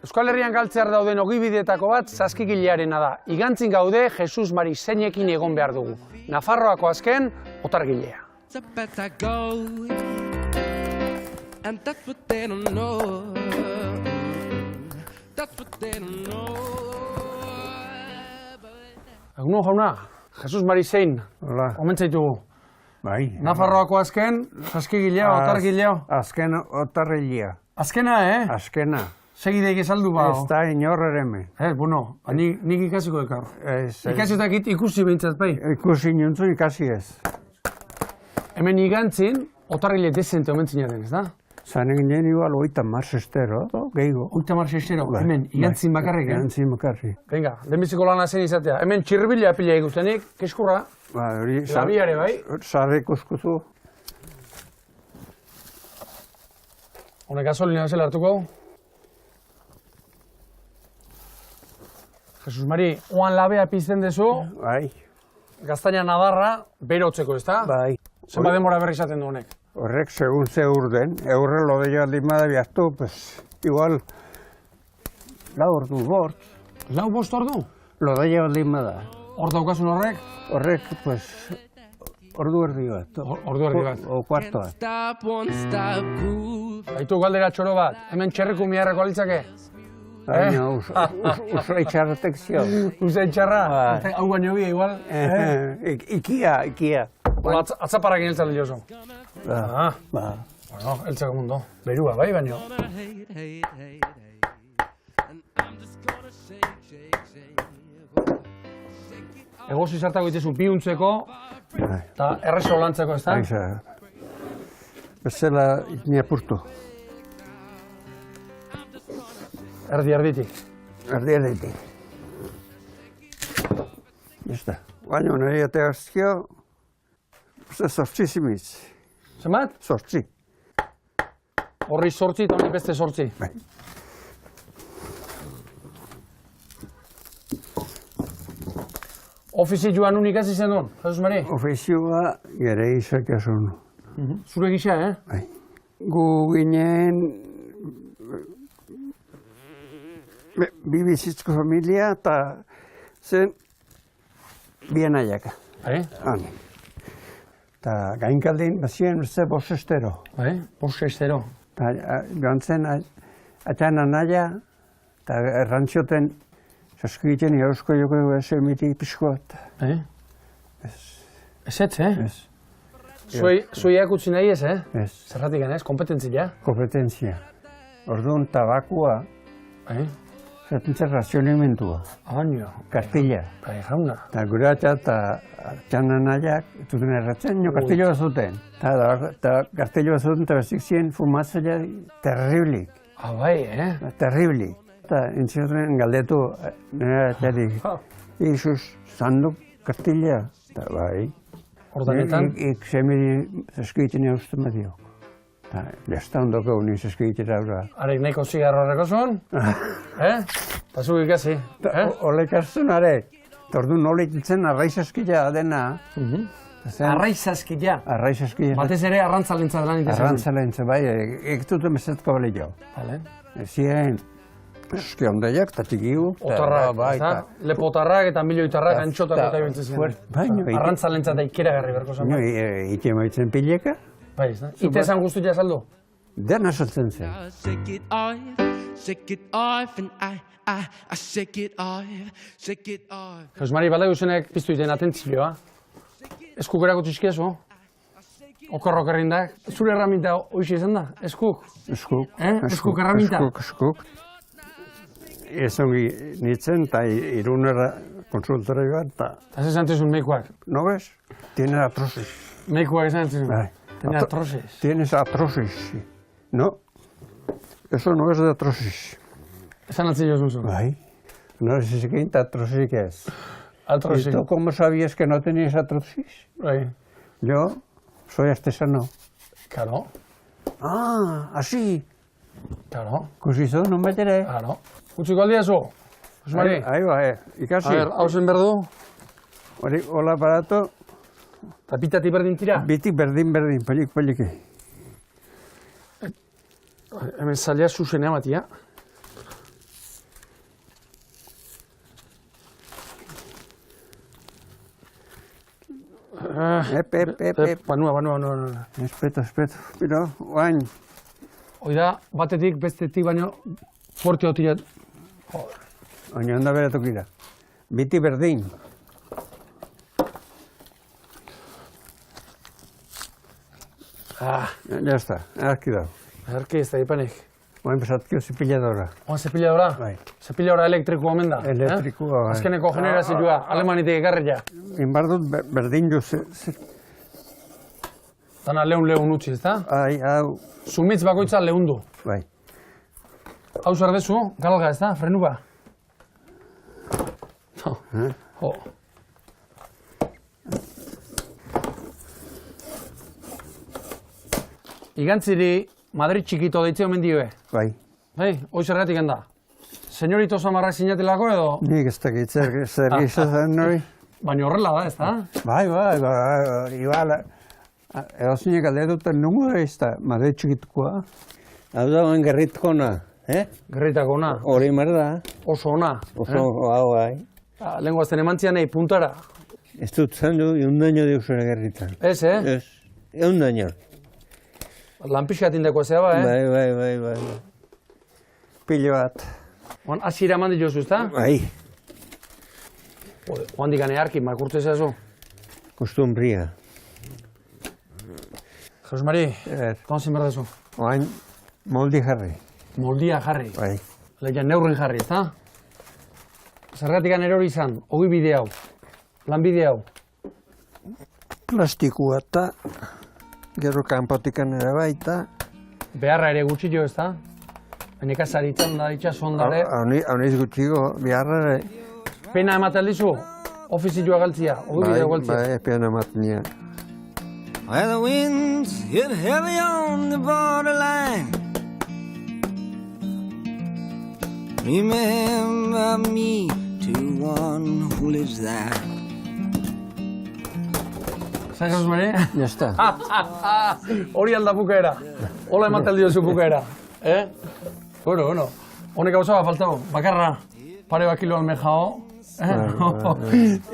Euskal Herrian galtzear dauden ogibideetako bat saskigilearena da. Igantzin gaude Jesus Mari zeinekin egon behar dugu. Nafarroako azken otargilea. Egunon jauna, Jesus Mari zein, omentzaitugu. Bai. Nafarroako azken, saskigilea, otargilea. Azken otargilea. Azkena, Azkena. Segideik esaldu ba. Ez da inor ereme. Bueno, nik ikasiko ekar. Ikasetak ikusi behintzat bai. Ikusi nintzu ikasi ez. Hemen igantzin, otargile dezente omentzinaren, ez da? Zan egin igual 30 sestero, gehiago. 30 sestero, hemen, igantzin bakarrik, Igantzin bakarrik. Venga, lehenbiziko lana zen izatea. Hemen txirbila pila ikustenik, keskurra. Labiare bai. Sarri kuskuzu. Honek gasolina bezala hartuko. Jesus Mari, oan labea pizten dezu. Bai. Gaztaina nadarra, berotzeko, ez da? Bai. Zenba denbora berri izaten du honek? Horrek segun ze urden, eurre lodeia aldimada bihaztu, pues, igual, 4 ordu, 4 ordu? Lodeia aldimada. Hor daukasun horrek? Horrek, pues, ordu erdi bat. Ordu erdi bat. O kuarto bat. Baitu galdera txoro bat, hemen txerriku miarrako alitzake? Baina, usai txarratek zio. Usai txarra? Hau baino bi, igual? Ikia. Atzaparrak ineltzan lehioso. Ba. Bueno, eltzako mundo. Berua, bai baino. Egozi zartako itezu biuntzeko eta errezo lantzeko, ez da? Bezala niapurtu. Erditik. Erditik. Esta. Baina nahi ateazkio, zortzizimiz. Zemat? Zortzi. Horri zortzi eta honi beste zortzi. Bai. Ofizioan nun ikasi zen duen, Jesus Mari? Ofizioa gere izak esun. Zure gisa, Bai. Gu ginen bibizitzko familia eta zen bien aiaka. Bai? Eta gainkaldin bazien beste bosestero. Bai? Bosestero. Eta joan zen atxan anaia eta errantxoten saskigiten eusko joko esemitik pixkoat. Bai? Ez? Zuei akutsi nahi ez, Ez. Zerratik ez, kompetentzia? Kompetentzia. Orduan tabakua, zatentzen razionamentua. Baina. Kastilla. Bai, jauna. Eta gure atxan anaiak, zuten erratzen, kastillo bat zuten. Eta kastillo bat zuten, eta bezik ziren fumatzea terriblik. Bai, Terriblik. Eta entzioten galdetu, nire atxarik, Isus, zanduk kastilla? Eta bai. Ordanetan? Ik semiri zaskiten eusten badio. Eta besta ondoko unin zaskiten aurra. Arek nahiko zigarro horreko zuen? Eta zu ikasi? Ole ikasten arek. Eta orduan ole ikitzen arraizaskila dena. Arraizaskila? Arraizaskila. Batez ere arrantzalentza lan itezen. Arrantzalentza, bai, ekitute mesetko bale jo. Bale. Ezien, eski ondaiak, eta txikiu. Otarrak, ez da? Lepotarrak eta milioitarrak antxotako eta ibiltzen ziren. Arrantzalentza eta ikeragarri berko zen. Ite maitzen pileka. Bai, ez da? Ite esan guztu jazaldu? Dena saltzen zen. Jesus Mari, balai guzenek piztu iten atentzioa. Eskuk erako txizkiazu? Okorrok errindak. Zure erraminta hoxi izan da? Eskuk? Eskuk. Eskuk erraminta? Eskuk. Ez ongi nintzen, eta irunera konsultora joan, eta... Eta esan zizun meikuak? No bez? Tiene atrosis. Meikuak esan zizun? Bai. Tiene atrosis? Tienes atrosis, sí. No, eso no es de atrosis. Esan atzio zuzun? Bai. No es que atrosis que es. Atrosis. ¿Y tú cómo sabías que no tenías atrosis? Bai. Yo soy artesano. Claro. Ah, así. Claro. Kusizo, no me tere. Claro. Utziko aldiazu? Jesus Mari? Ahí va, ikasi. A ver, hau zen berdu? Hori, hola aparato. Eta bitati berdin tira? Bitik berdin, poliki. Hemen zaila zuzenea matia. Banua. Espeto. Pero, oain, Hoi da, batetik, bestetik baino, fuerte hotila. oin onda bere tokira. Biti berdin. Ya está, arki dago. Erki ez da ipanik. Oain pesatkio zipiladora. Oan zepiladora? Bai. Zepiladora elektrikoa omen da. Elektrikoa, bai. Azkeneko generazioa, Alemanitik ekarri ja. Inbardut berdin jo Dana lehun utzi, ez da? hau, Zumitz bakoitza lehundu. bai. Hau zer dezu, galga, ez da? Frenuba. Jo. Igantziri, Madrid txikito deitze omen dioe. Bai. Hei, hoi zergatik handa. Senyorito Samarrak sinatelako edo? Nik ez dakit zer gizatzen hori. Baina horrela da, ez da? Bai, igual, edozinek aldetuten nungo ez da, Madrid txikitukoa. Hau da, oan gerritkona, Gerritako ona, hori merda. oso ona. Hau, bai. Lehenko azten emantzian nahi puntara. Ez dut zan du, eundaino deusura gerritan. Ez, Ez, eundaino. Lanpixkatindako zea ba, Bai. Pilo bat. Oan, asira eman dituzu, ez da? Bai, Oan dikane harki, makurtu ezazu. kostumbria. Jesus Mari, Er, tonzin behar dezu. oain, moldi jarri. Moldia jarri. Bai. Lehian neurrin jarri, ez da? Zergatik erori izan, ogi bide hau, lanbide hau. Plastikua eta gero kanpotikan ere baita. Beharra ere gutxi jo, ez da? Nekazaritzan da, itxasondare. Hauniz gutxiko biharra ere. Pena ematen dizu, ofizioa galtzia, ogi bidea galtzia. Bai, piano matnia. Where the winds hit heavy on the borderline. Remember me to one who lives there. Zai, Jesus Mari? Ya está. Hori alda bukaera. Hola ematen diozu bukaera. Bueno. Honek gauza bat faltau. Bakarra, pare bat kilo almejao.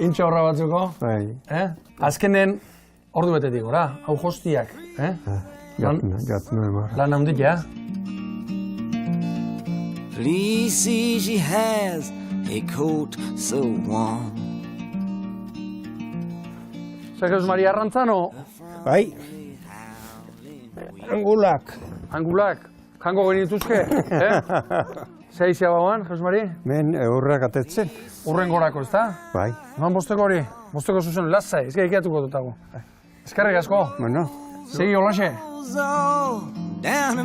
Intxo horra batzuko. Bai. Azkenen, ordu betetik, ora? Hau jostiak. Jatno emar. Lan handik, ja? Please see she has a coat so warm. Zer, Jesus Mari, arrantzano? Bai. Angulak. Angulak? Jango genituzke? Zeizia bauan, Jesus Mari? Men eurrak atetzen. Urren gorako, ez da? Bai. Eman bosteko hori? Bosteko zuzen, lasai, ez gehiatuko dutago. Eskerrik asko. Bueno. Segi holaxe. Goes all down a